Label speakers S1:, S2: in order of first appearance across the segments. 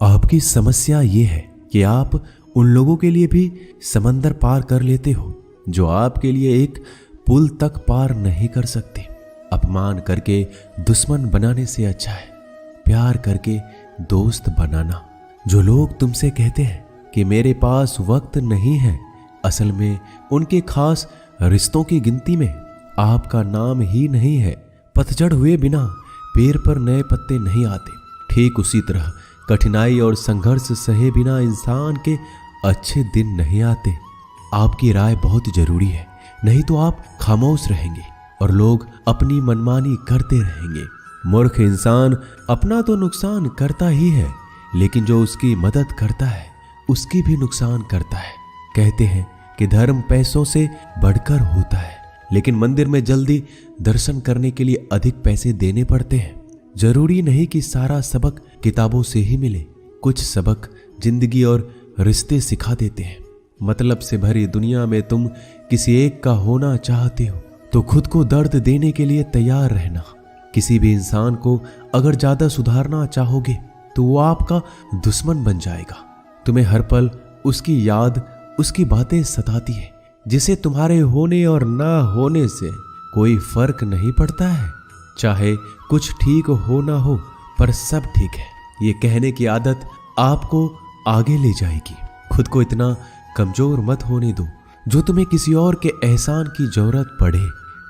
S1: आपकी समस्या ये है कि आप उन लोगों के लिए भी समंदर पार कर लेते हो जो आपके लिए एक पुल तक पार नहीं कर सकते। अपमान करके दुश्मन बनाने से अच्छा है प्यार करके दोस्त बनाना। जो लोग तुमसे कहते हैं कि मेरे पास वक्त नहीं है, असल में उनके खास रिश्तों की गिनती में आपका नाम ही नहीं है। पतझड़ हुए बिना पेड़ पर नए पत्ते नहीं आते। ठीक उसी तरह कठिनाई और संघर्ष सहे बिना इंसान के अच्छे दिन नहीं आते। आपकी राय बहुत जरूरी है, नहीं तो आप खामोश रहेंगे और लोग अपनी मनमानी करते रहेंगे। मूर्ख इंसान अपना तो नुकसान करता ही है, लेकिन जो उसकी मदद करता है उसकी भी नुकसान करता है। कहते हैं कि धर्म पैसों से बढ़कर होता है, लेकिन मंदिर में जल्दी दर्शन करने के लिए अधिक पैसे देने पड़ते हैं। जरूरी नहीं कि सारा सबक किताबों से ही मिले। कुछ सबक जिंदगी और रिश्ते सिखा देते हैं। मतलब से भरी दुनिया में तुम किसी एक का होना चाहते हो तो खुद को दर्द देने के लिए तैयार रहना। किसी भी इंसान को अगर ज्यादा सुधारना चाहोगे तो वो आपका दुश्मन बन जाएगा। तुम्हें हर पल उसकी याद, उसकी बातें सताती है, जिसे तुम्हारे होने और ना होने से कोई फर्क नहीं पड़ता है। चाहे कुछ ठीक हो ना हो, पर सब ठीक है ये कहने की आदत आपको आगे ले जाएगी। खुद को इतना कमजोर मत होने दो जो तुम्हें किसी और के एहसान की जरूरत पड़े।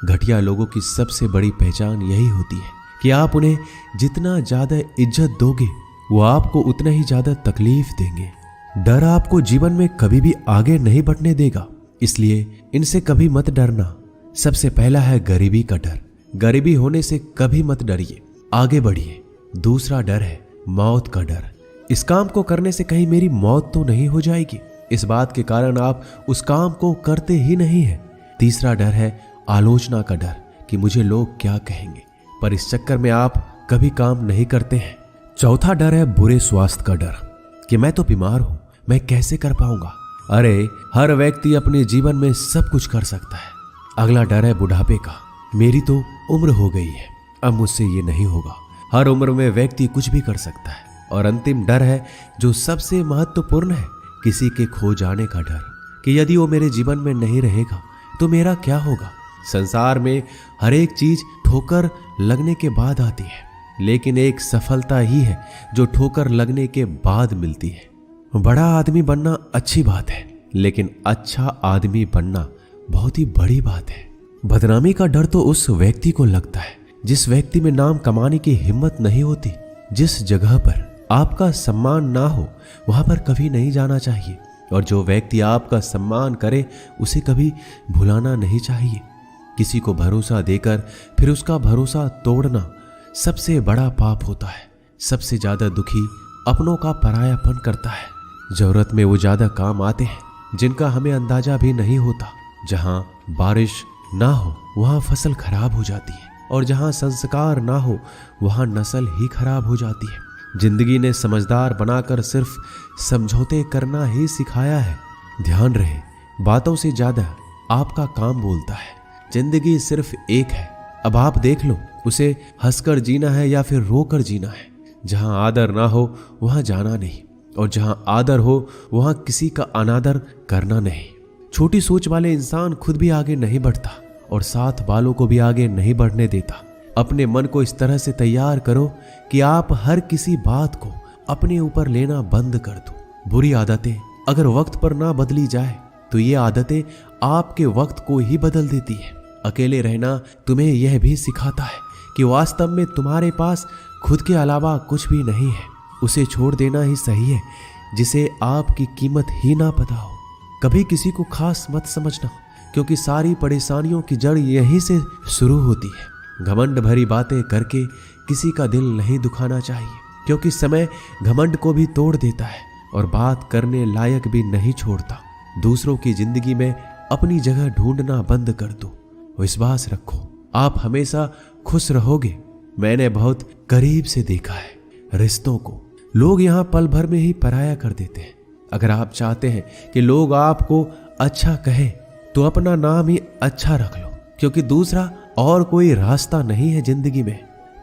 S1: घटिया लोगों की सबसे बड़ी पहचान यही होती है कि आप उन्हें जितना ज्यादा इज्जत दोगे वो आपको उतना ही ज्यादा तकलीफ देंगे। डर आपको जीवन में कभी भी आगे नहीं बढ़ने देगा, इसलिए इनसे कभी मत डरना। सबसे पहला है गरीबी का डर। गरीबी होने से कभी मत डरिए, आगे बढ़िए। दूसरा डर है मौत का डर। इस काम को करने से कहीं मेरी मौत तो नहीं हो जाएगी, इस बात के कारण आप उस काम को करते ही नहीं हैं। तीसरा डर है आलोचना का डर कि मुझे लोग क्या कहेंगे, पर इस चक्कर में आप कभी काम नहीं करते हैं। चौथा डर है बुरे स्वास्थ्य का डर कि मैं तो बीमार हूं, मैं कैसे कर पाऊंगा। अरे हर व्यक्ति अपने जीवन में सब कुछ कर सकता है। अगला डर है बुढ़ापे का। मेरी तो उम्र हो गई है, अब मुझसे ये नहीं होगा। हर उम्र में व्यक्ति कुछ भी कर सकता है। और अंतिम डर है जो सबसे महत्वपूर्ण है, किसी के खो जाने का डर कि यदि वो मेरे जीवन में नहीं रहेगा तो मेरा क्या होगा। संसार में हर एक चीज ठोकर लगने के बाद आती है, लेकिन एक सफलता ही है जो ठोकर लगने के बाद मिलती है। बड़ा आदमी बनना अच्छी बात है, लेकिन अच्छा आदमी बनना बहुत ही बड़ी बात है। बदनामी का डर तो उस व्यक्ति को लगता है जिस व्यक्ति में नाम कमाने की हिम्मत नहीं होती। जिस जगह पर आपका सम्मान ना हो वहां पर कभी नहीं जाना चाहिए, और जो व्यक्ति आपका सम्मान करे उसे कभी भुलाना नहीं चाहिए। किसी को भरोसा देकर फिर उसका भरोसा तोड़ना सबसे बड़ा पाप होता है। सबसे ज्यादा दुखी अपनों का परायापन करता है। जरूरत में वो ज्यादा काम आते हैं जिनका हमें अंदाजा भी नहीं होता। जहां बारिश ना हो वहां फसल खराब हो जाती है, और जहां संस्कार ना हो वहां नस्ल ही खराब हो जाती है। जिंदगी ने समझदार बनाकर सिर्फ समझौते करना ही सिखाया है। ध्यान रहे, बातों से ज्यादा आपका काम बोलता है। जिंदगी सिर्फ एक है, अब आप देख लो उसे हंसकर जीना है या फिर रोकर जीना है। जहां आदर ना हो वहां जाना नहीं, और जहां आदर हो वहां किसी का अनादर करना नहीं। छोटी सोच वाले इंसान खुद भी आगे नहीं बढ़ता और साथ वालों को भी आगे नहीं बढ़ने देता। अपने मन को इस तरह से तैयार करो कि आप हर किसी बात को अपने ऊपर लेना बंद कर दो। बुरी आदतें अगर वक्त पर ना बदली जाए तो ये आदतें आपके वक्त को ही बदल देती है। अकेले रहना तुम्हें यह भी सिखाता है कि वास्तव में तुम्हारे पास खुद के अलावा कुछ भी नहीं है। उसे छोड़ देना ही सही है जिसे आपकी कीमत ही ना पता हो। कभी किसी को खास मत समझना, क्योंकि सारी परेशानियों की जड़ यहीं से शुरू होती है। घमंड भरी बातें करके किसी का दिल नहीं दुखाना चाहिए, क्योंकि समय घमंड को भी तोड़ देता है और बात करने लायक भी नहीं छोड़ता। दूसरों की जिंदगी में अपनी जगह ढूंढना बंद कर दो। विश्वास रखो, आप हमेशा खुश रहोगे। मैंने बहुत करीब से देखा है रिश्तों को। लोग यहाँ पल भर में ही पराया कर देते हैं। अगर आप चाहते हैं कि लोग आपको अच्छा कहें तो अपना नाम ही अच्छा रख लो, क्योंकि दूसरा और कोई रास्ता नहीं है जिंदगी में।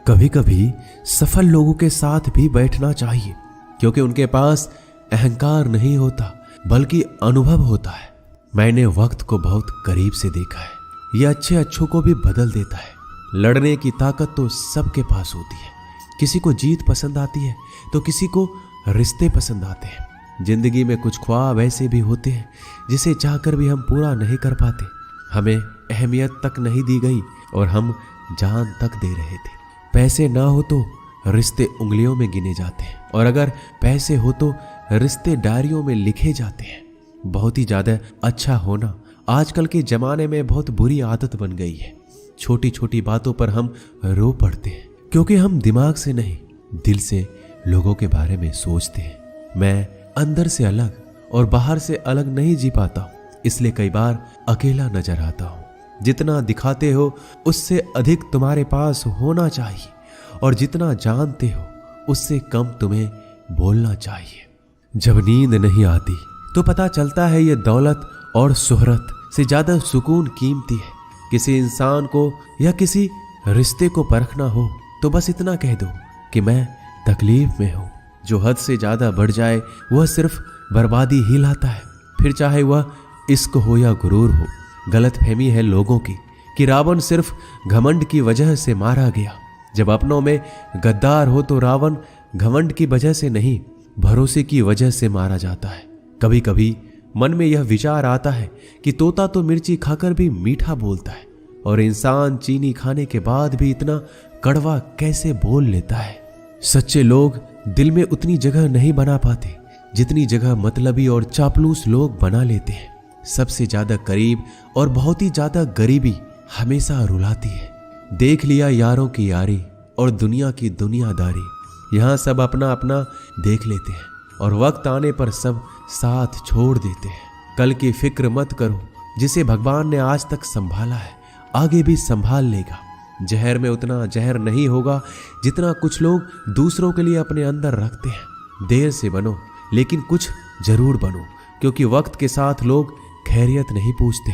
S1: कभी कभी सफल लोगों के साथ भी बैठना चाहिए, क्योंकि उनके पास अहंकार नहीं होता बल्कि अनुभव होता है। मैंने वक्त को बहुत करीब से देखा है। यह अच्छे अच्छों को भी बदल देता है। लड़ने की ताकत तो सबके पास होती है। किसी को जीत पसंद आती है तो किसी को रिश्ते पसंद आते हैं। जिंदगी में कुछ ख्वाब ऐसे भी होते हैं जिसे चाहकर भी हम पूरा नहीं कर पाते। हमें अहमियत तक नहीं दी गई और हम जान तक दे रहे थे। पैसे ना हो तो रिश्ते उंगलियों में गिने जाते हैं और अगर पैसे हो तो रिश्ते डायरियों में लिखे जाते हैं। बहुत ही ज्यादा अच्छा होना आजकल के जमाने में बहुत बुरी आदत बन गई है। छोटी छोटी बातों पर हम रो पड़ते हैं क्योंकि हम दिमाग से नहीं दिल से लोगों के बारे में सोचते हैं। मैं अंदर से अलग और बाहर से अलग नहीं जी पाता हूं, इसलिए कई बार अकेला नजर आता हूं। जितना दिखाते हो उससे अधिक तुम्हारे पास होना चाहिए और जितना जानते हो उससे कम तुम्हें बोलना चाहिए। जब नींद नहीं आती तो पता चलता है ये दौलत और शोहरत से ज्यादा सुकून कीमती है। किसी इंसान को या किसी रिश्ते को परखना हो तो बस इतना कह दो कि मैं तकलीफ में हूं। जो हद से ज्यादा बढ़ जाए वह सिर्फ बर्बादी ही लाता है, फिर चाहे वह इश्क हो या गुरूर हो। गलतफहमी है लोगों की कि रावण सिर्फ घमंड की वजह से मारा गया। जब अपनों में गद्दार हो तो रावण घमंड की वजह से नहीं भरोसे की वजह से मारा जाता है। कभी कभी मन में यह विचार आता है कि तोता तो मिर्ची खाकर भी मीठा बोलता है और इंसान चीनी खाने के बाद भी इतना कड़वा कैसे बोल लेता है। सच्चे लोग दिल में उतनी जगह नहीं बना पाते जितनी जगह मतलबी और चापलूस लोग बना लेते हैं। सबसे ज्यादा करीब और बहुत ही ज्यादा गरीबी हमेशा रुलाती है। देख लिया यारों की यारी और दुनिया की दुनियादारी, यहाँ सब अपना अपना देख लेते हैं और वक्त आने पर सब साथ छोड़ देते हैं। कल की फिक्र मत करो, जिसे भगवान ने आज तक संभाला है आगे भी संभाल लेगा। जहर में उतना जहर नहीं होगा जितना कुछ लोग दूसरों के लिए अपने अंदर रखते हैं। देर से बनो लेकिन कुछ जरूर बनो, क्योंकि वक्त के साथ लोग खैरियत नहीं पूछते,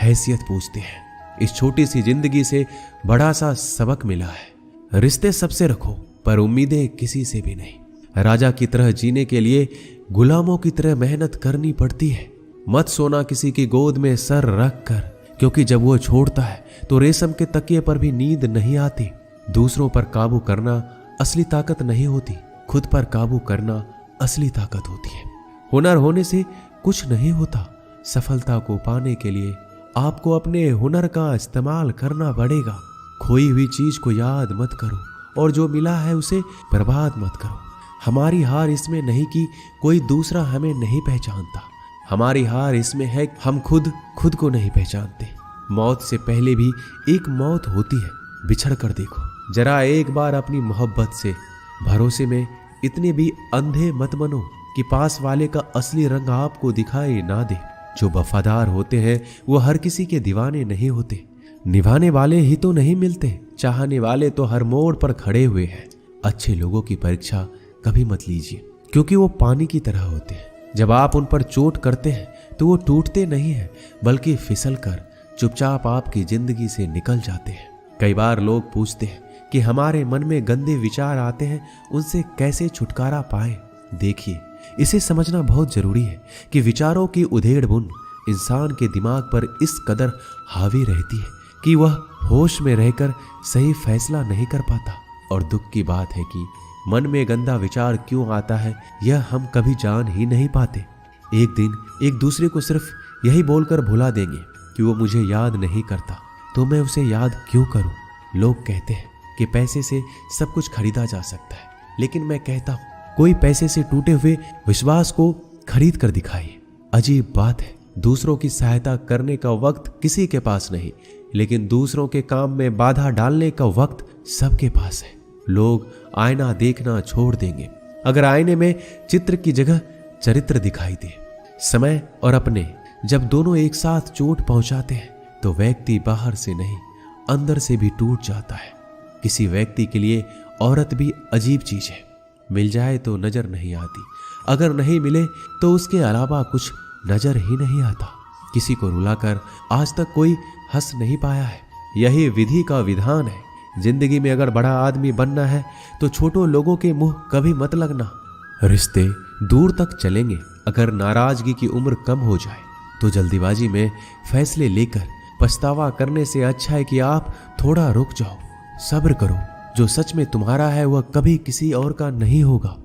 S1: हैसियत पूछते हैं। इस छोटी सी जिंदगी से बड़ा सा सबक मिला है। रिश्ते सबसे रखो पर उम्मीदें किसी से भी नहीं। राजा की तरह जीने के लिए गुलामों की तरह मेहनत करनी पड़ती है। मत सोना किसी की गोद में सर रख कर, क्योंकि जब वो छोड़ता है तो रेशम के तकिए पर भी नींद नहीं आती। दूसरों पर काबू करना असली ताकत नहीं होती, खुद पर काबू करना असली ताकत होती है। हुनर होने से कुछ नहीं होता। सफलता को पाने के लिए आपको अपने हुनर का इस्तेमाल करना पड़ेगा। खोई हुई चीज को याद मत करो और जो मिला है उसे बर्बाद मत करो। हमारी हार इसमें नहीं कि कोई दूसरा हमें नहीं पहचानता, हमारी हार इसमें है हम खुद को नहीं पहचानते। मौत से पहले भी एक मौत होती है, बिछड़ कर देखो। जरा एक बार अपनी मोहब्बत से भरोसे में इतने भी अंधे मत बनो कि पास वाले का असली रंग आपको दिखाई ना दे। जो वफादार होते हैं वो हर किसी के दीवाने नहीं होते। निभाने वाले ही तो नहीं मिलते, चाहने वाले तो हर मोड़ पर खड़े हुए हैं। अच्छे लोगों की परीक्षा कभी मत लीजिए, क्योंकि वो पानी की तरह होते हैं। जब आप उन पर चोट करते हैं तो वो टूटते नहीं हैं, बल्कि फिसल कर चुपचाप आपकी जिंदगी से निकल जाते हैं। कई बार लोग पूछते हैं कि हमारे मन में गंदे विचार आते हैं, उनसे कैसे छुटकारा पाएं। देखिए, इसे समझना बहुत जरूरी है कि विचारों की उधेड़ बुन इंसान के दिमाग पर इस कदर हावी रहती है कि वह होश में रहकर सही फैसला नहीं कर पाता। और दुख की बात है कि मन में गंदा विचार क्यों आता है यह हम कभी जान ही नहीं पाते। एक दिन एक दूसरे को सिर्फ यही बोलकर भुला देंगे कि वो मुझे याद नहीं करता, तो मैं उसे याद क्यों करूं। लोग कहते हैं कि पैसे से सब कुछ खरीदा जा सकता है, लेकिन मैं कहता हूं कोई पैसे से टूटे हुए विश्वास को खरीद कर दिखाइए। अजीब बात है, दूसरों की सहायता करने का वक्त किसी के पास नहीं, लेकिन दूसरों के काम में बाधा डालने का वक्त सबके पास है। लोग आईना देखना छोड़ देंगे अगर आईने में चित्र की जगह चरित्र दिखाई दे। समय और अपने जब दोनों एक साथ चोट पहुंचाते हैं तो व्यक्ति बाहर से नहीं अंदर से भी टूट जाता है। किसी व्यक्ति के लिए औरत भी अजीब चीज है। मिल जाए तो नजर नहीं आती, अगर नहीं मिले तो उसके अलावा कुछ नजर ही नहीं आता। किसी को रुलाकर आज तक कोई हंस नहीं पाया है। यही विधि का विधान है। जिंदगी में अगर बड़ा आदमी बनना है तो छोटों लोगों के मुंह कभी मत लगना। रिश्ते दूर तक चलेंगे अगर नाराजगी की उम्र कम हो जाए। तो जल्दीबाजी में फैसले लेकर पछतावा करने से अच्छा है कि आप थोड़ा रुक जाओ, सब्र करो। जो सच में तुम्हारा है वह कभी किसी और का नहीं होगा।